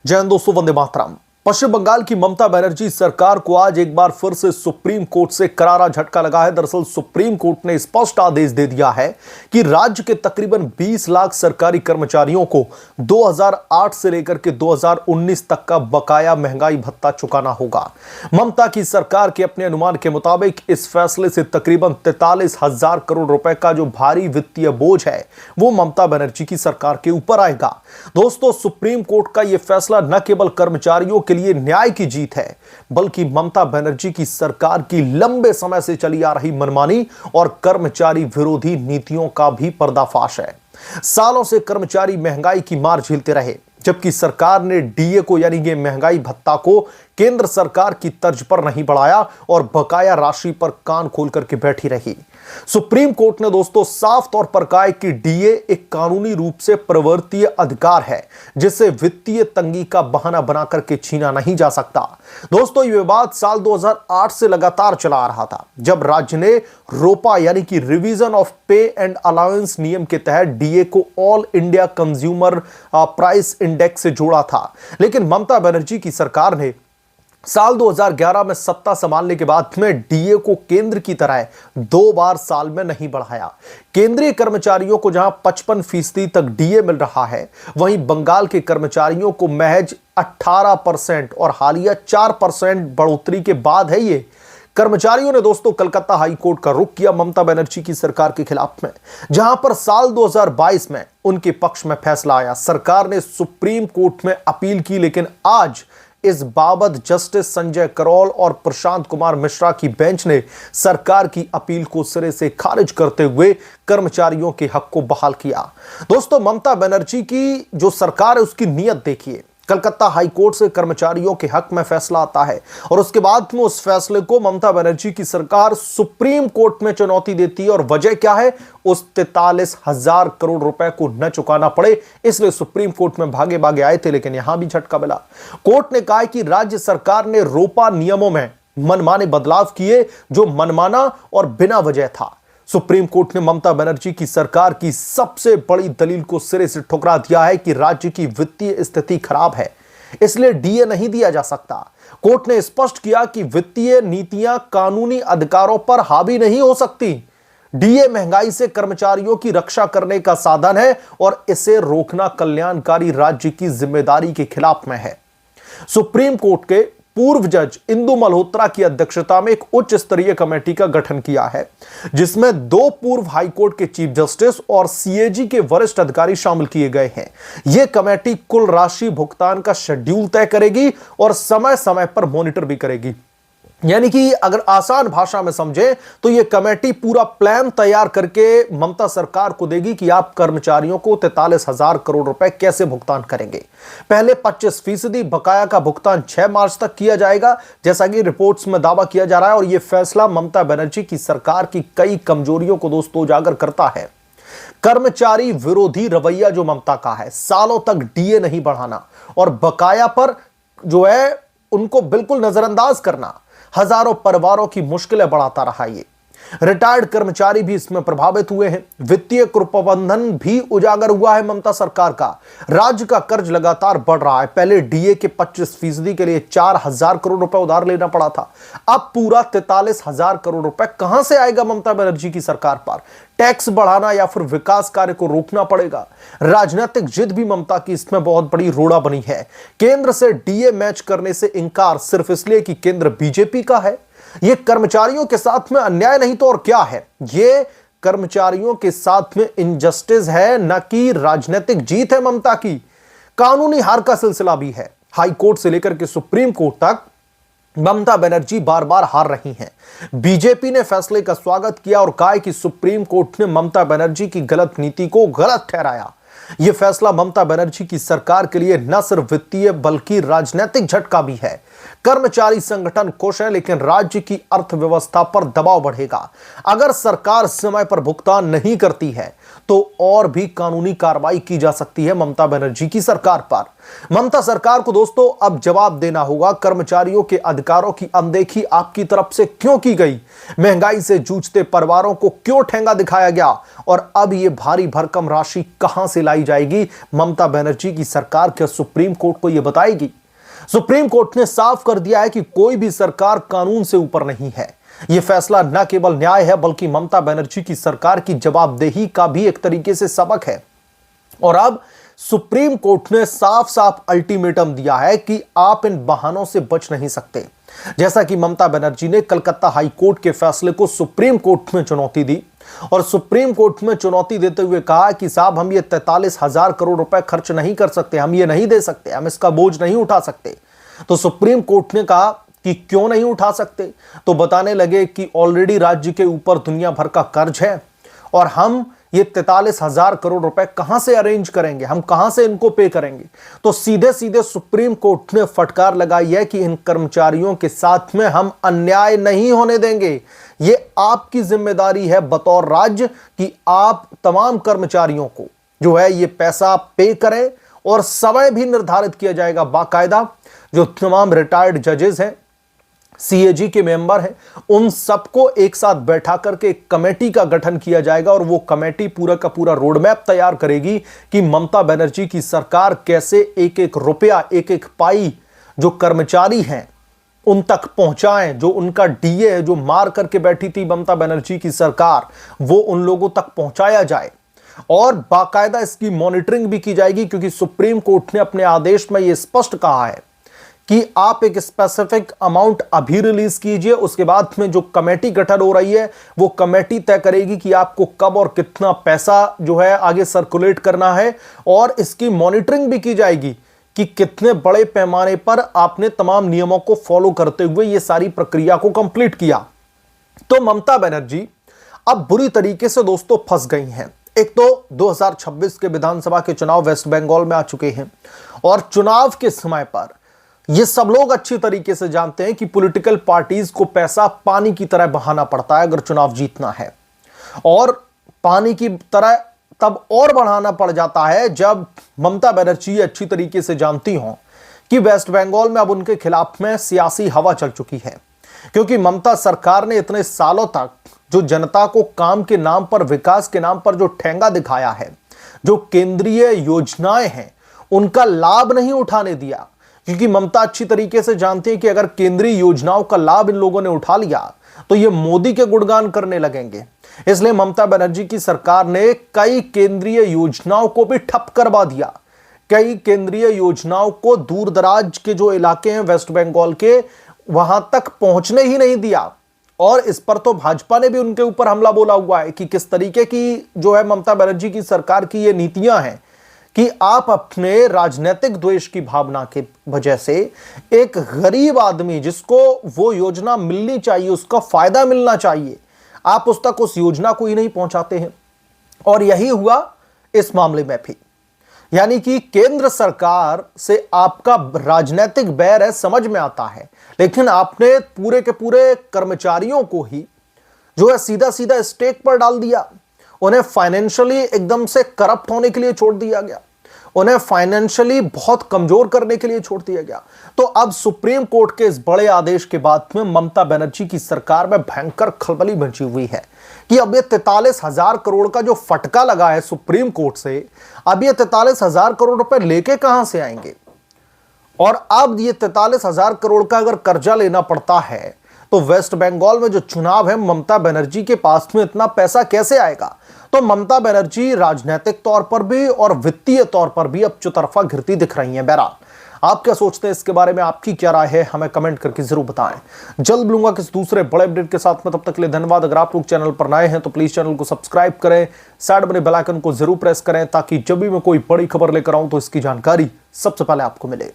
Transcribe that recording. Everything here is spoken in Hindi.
जय हिंद दोस्तों, वंदे मातरम। पश्चिम बंगाल की ममता बनर्जी सरकार को आज एक बार फिर से सुप्रीम कोर्ट से करारा झटका लगा है। दरअसल सुप्रीम कोर्ट ने स्पष्ट आदेश दे दिया है कि राज्य के तकरीबन 20 लाख सरकारी कर्मचारियों को 2008 से लेकर के 2019 तक का बकाया महंगाई भत्ता चुकाना होगा। ममता की सरकार के अपने अनुमान के मुताबिक इस फैसले से तकरीबन 43,000 करोड़ रुपए का जो भारी वित्तीय बोझ है वो ममता बनर्जी की सरकार के ऊपर आएगा। दोस्तों, सुप्रीम कोर्ट का यह फैसला न केवल कर्मचारियों के लिए न्याय की जीत है, बल्कि ममता बनर्जी की सरकार की लंबे समय से चली आ रही मनमानी और कर्मचारी विरोधी नीतियों का भी पर्दाफाश है। सालों से कर्मचारी महंगाई की मार झेलते रहे, जबकि सरकार ने डीए को यानी कि महंगाई भत्ता को केंद्र सरकार की तर्ज पर नहीं बढ़ाया और बकाया राशि पर कान खोल करके बैठी रही। सुप्रीम कोर्ट ने दोस्तों साफ तौर पर कहा है कि डीए एक कानूनी रूप से प्रवर्तीय अधिकार है, जिसे वित्तीय तंगी का बहाना बना करके छीना नहीं जा सकता। दोस्तों, यह विवाद साल 2008 से लगातार चला आ रहा था, जब राज्य ने रोपा यानी कि रिवीजन ऑफ पे एंड अलाउंस नियम के तहत डीए को all India consumer price index से जोड़ा था। लेकिन ममता बनर्जी की सरकार ने साल 2011 में सत्ता संभालने के बाद में डीए को केंद्र की तरह 2 बार साल में नहीं बढ़ाया। केंद्रीय कर्मचारियों को जहां 55% तक डीए मिल रहा है, वहीं बंगाल के कर्मचारियों को महज 18% और हालिया 4% बढ़ोतरी के बाद है ये। कर्मचारियों ने दोस्तों कलकत्ता हाई कोर्ट का रुख किया ममता बनर्जी की सरकार के खिलाफ में, जहां पर साल 2022 में उनके पक्ष में फैसला आया। सरकार ने सुप्रीम कोर्ट में अपील की, लेकिन आज इस बाबत जस्टिस संजय करोल और प्रशांत कुमार मिश्रा की बेंच ने सरकार की अपील को सिरे से खारिज करते हुए कर्मचारियों के हक को बहाल किया। दोस्तों, ममता बनर्जी की जो सरकार है उसकी नीयत देखिए। कलकत्ता हाई कोर्ट से कर्मचारियों के हक में फैसला आता है और उसके बाद में उस फैसले को ममता बनर्जी की सरकार सुप्रीम कोर्ट में चुनौती देती है। और वजह क्या है? उस 43,000 करोड़ रुपए को न चुकाना पड़े, इसलिए सुप्रीम कोर्ट में भागे भागे आए थे। लेकिन यहां भी झटका मिला। कोर्ट ने कहा कि राज्य सरकार ने रोपा नियमों में मनमाने बदलाव किए, जो मनमाना और बिना वजह था। सुप्रीम कोर्ट ने ममता बनर्जी की सरकार की सबसे बड़ी दलील को सिरे से ठुकरा दिया है कि राज्य की वित्तीय स्थिति खराब है, इसलिए डीए नहीं दिया जा सकता। कोर्ट ने स्पष्ट किया कि वित्तीय नीतियां कानूनी अधिकारों पर हावी नहीं हो सकती। डीए महंगाई से कर्मचारियों की रक्षा करने का साधन है और इसे रोकना कल्याणकारी राज्य की जिम्मेदारी के खिलाफ में है। सुप्रीम कोर्ट के पूर्व जज इंदु मल्होत्रा की अध्यक्षता में एक उच्च स्तरीय कमेटी का गठन किया है, जिसमें 2 पूर्व हाईकोर्ट के चीफ जस्टिस और सीएजी के वरिष्ठ अधिकारी शामिल किए गए हैं। यह कमेटी कुल राशि भुगतान का शेड्यूल तय करेगी और समय समय पर मॉनिटर भी करेगी। यानी कि अगर आसान भाषा में समझे तो यह कमेटी पूरा प्लान तैयार करके ममता सरकार को देगी कि आप कर्मचारियों को 43,000 करोड़ रुपए कैसे भुगतान करेंगे। पहले 25% बकाया का भुगतान 6 मार्च तक किया जाएगा, जैसा कि रिपोर्ट्स में दावा किया जा रहा है। और यह फैसला ममता बनर्जी की सरकार की कई कमजोरियों को दोस्तों उजागर करता है। कर्मचारी विरोधी रवैया जो ममता का है, सालों तक डीए नहीं बढ़ाना और बकाया पर जो है उनको बिल्कुल नजरअंदाज करना, हजारों परिवारों की मुश्किलें बढ़ाता रहा। ये रिटायर्ड कर्मचारी भी इसमें प्रभावित हुए हैं। वित्तीय कुप्रबंधन भी उजागर हुआ है ममता सरकार का। राज्य का कर्ज लगातार बढ़ रहा है। पहले डीए के 25% के लिए 4,000 करोड़ रुपए उधार लेना पड़ा था, अब पूरा 43,000 करोड़ रुपए कहां से आएगा ममता बनर्जी की सरकार पर? टैक्स बढ़ाना या फिर विकास कार्य को रोकना पड़ेगा। राजनीतिक जिद भी ममता की इसमें बहुत बड़ी रोड़ा बनी है। केंद्र से डीए मैच करने से इंकार सिर्फ इसलिए कि केंद्र बीजेपी का है। यह कर्मचारियों के साथ में अन्याय नहीं तो और क्या है? यह कर्मचारियों के साथ में इनजस्टिस है, न कि राजनीतिक जीत है ममता की। कानूनी हार का सिलसिला भी है। हाई कोर्ट से लेकर के सुप्रीम कोर्ट तक ममता बनर्जी बार बार हार रही हैं। बीजेपी ने फैसले का स्वागत किया और कहा कि सुप्रीम कोर्ट ने ममता बनर्जी की गलत नीति को गलत ठहराया। यह फैसला ममता बनर्जी की सरकार के लिए न सिर्फ वित्तीय बल्कि राजनीतिक झटका भी है। कर्मचारी संगठन खुश है, लेकिन राज्य की अर्थव्यवस्था पर दबाव बढ़ेगा। अगर सरकार समय पर भुगतान नहीं करती है तो और भी कानूनी कार्रवाई की जा सकती है ममता बनर्जी की सरकार पर। ममता सरकार को दोस्तों अब जवाब देना होगा, कर्मचारियों के अधिकारों की अनदेखी आपकी तरफ से क्यों की गई, महंगाई से जूझते परिवारों को क्यों ठेंगा दिखाया गया, और अब यह भारी भरकम राशि कहां से लाई जाएगी, ममता बनर्जी की सरकार क्या सुप्रीम कोर्ट को यह बताएगी। सुप्रीम कोर्ट ने साफ कर दिया है कि कोई भी सरकार कानून से ऊपर नहीं है। यह फैसला न केवल न्याय है बल्कि ममता बनर्जी की सरकार की जवाबदेही का भी एक तरीके से सबक है। और अब सुप्रीम कोर्ट ने साफ साफ अल्टीमेटम दिया है कि आप इन बहानों से बच नहीं सकते। जैसा कि ममता बनर्जी ने कलकत्ता हाई कोर्ट के फैसले को सुप्रीम कोर्ट में चुनौती दी और सुप्रीम कोर्ट में चुनौती देते हुए कहा कि साहब हम ये 43,000 करोड़ रुपए खर्च नहीं कर सकते, हम ये नहीं दे सकते, हम इसका बोझ नहीं उठा सकते। तो सुप्रीम कोर्ट ने कहा कि क्यों नहीं उठा सकते, तो बताने लगे कि ऑलरेडी राज्य के ऊपर दुनिया भर का कर्ज है और हम ये 43,000 करोड़ रुपए कहां से अरेंज करेंगे, हम कहां से इनको पे करेंगे। तो सीधे सीधे सुप्रीम कोर्ट ने फटकार लगाई है कि इन कर्मचारियों के साथ में हम अन्याय नहीं होने देंगे। ये आपकी जिम्मेदारी है बतौर राज्य कि आप तमाम कर्मचारियों को जो है ये पैसा पे करें और समय भी निर्धारित किया जाएगा बाकायदा। जो तमाम रिटायर्ड जजेस हैं, सीएजी के मेंबर हैं, उन सबको एक साथ बैठा करके एक कमेटी का गठन किया जाएगा और वो कमेटी पूरा का पूरा रोड मैप तैयार करेगी कि ममता बनर्जी की सरकार कैसे एक एक रुपया, एक एक पाई जो कर्मचारी हैं उन तक पहुंचाएं। जो उनका डीए है, जो मार करके बैठी थी ममता बनर्जी की सरकार, वो उन लोगों तक पहुंचाया जाए और बाकायदा इसकी मॉनिटरिंग भी की जाएगी, क्योंकि सुप्रीम कोर्ट ने अपने आदेश में यह स्पष्ट कहा है कि आप एक स्पेसिफिक अमाउंट अभी रिलीज कीजिए, उसके बाद में जो कमेटी गठन हो रही है वो कमेटी तय करेगी कि आपको कब और कितना पैसा जो है आगे सर्कुलेट करना है और इसकी मॉनिटरिंग भी की जाएगी कि कितने बड़े पैमाने पर आपने तमाम नियमों को फॉलो करते हुए ये सारी प्रक्रिया को कंप्लीट किया। तो ममता बनर्जी अब बुरी तरीके से दोस्तों फंस गई हैं। एक तो 2026 के विधानसभा के चुनाव वेस्ट बंगाल में आ चुके हैं और चुनाव के समय पर ये सब लोग अच्छी तरीके से जानते हैं कि पॉलिटिकल पार्टीज को पैसा पानी की तरह बहाना पड़ता है अगर चुनाव जीतना है, और पानी की तरह तब और बढ़ाना पड़ जाता है जब ममता बनर्जी अच्छी तरीके से जानती हों कि वेस्ट बंगाल में अब उनके खिलाफ में सियासी हवा चल चुकी है। क्योंकि ममता सरकार ने इतने सालों तक जो जनता को काम के नाम पर, विकास के नाम पर जो ठेंगा दिखाया है, जो केंद्रीय योजनाएं हैं उनका लाभ नहीं उठाने दिया। क्योंकि ममता अच्छी तरीके से जानती है कि अगर केंद्रीय योजनाओं का लाभ इन लोगों ने उठा लिया तो ये मोदी के गुणगान करने लगेंगे। इसलिए ममता बनर्जी की सरकार ने कई केंद्रीय योजनाओं को भी ठप करवा दिया। कई केंद्रीय योजनाओं को दूर दराज के जो इलाके हैं वेस्ट बंगाल के, वहां तक पहुंचने ही नहीं दिया। और इस पर तो भाजपा ने भी उनके ऊपर हमला बोला हुआ है कि किस तरीके की जो है ममता बनर्जी की सरकार की ये नीतियां हैं कि आप अपने राजनीतिक द्वेष की भावना के वजह से एक गरीब आदमी जिसको वो योजना मिलनी चाहिए, उसका फायदा मिलना चाहिए, आप उस तक उस योजना को ही नहीं पहुंचाते हैं। और यही हुआ इस मामले में भी, यानी कि केंद्र सरकार से आपका राजनीतिक बैर है, समझ में आता है, लेकिन आपने पूरे के पूरे कर्मचारियों को ही जो है सीधा सीधा स्टेक पर डाल दिया। उन्हें फाइनेंशियली एकदम से करप्ट होने के लिए छोड़ दिया गया, उन्हें फाइनेंशियली बहुत कमजोर करने के लिए छोड़ दिया गया। तो अब सुप्रीम कोर्ट के इस बड़े आदेश के बाद में ममता बनर्जी की सरकार में भयंकर खलबली मची हुई है कि अब ये 43,000 करोड़ का जो फटका लगा है सुप्रीम कोर्ट से, अब ये 43,000 करोड़ रुपए लेके कहां से आएंगे। और अब ये 43,000 करोड़ का अगर कर्जा लेना पड़ता है तो वेस्ट बंगाल में जो चुनाव है, ममता बनर्जी के पास में इतना पैसा कैसे आएगा। तो ममता बनर्जी राजनीतिक तौर पर भी और वित्तीय तौर पर भी अब चौतरफा घिरती दिख रही हैं। बहरहाल आप क्या सोचते हैं इसके बारे में, आपकी क्या राय है, हमें कमेंट करके जरूर बताएं। जल्द मिलूंगा किसी दूसरे बड़े अपडेट के साथ में, तब तक के लिए धन्यवाद। अगर आप लोग चैनल पर नए हैं तो प्लीज चैनल को सब्सक्राइब करें, साइड बने बेल आइकन को जरूर प्रेस करें ताकि जब भी मैं कोई बड़ी खबर लेकर आऊं तो इसकी जानकारी सबसे पहले आपको मिले।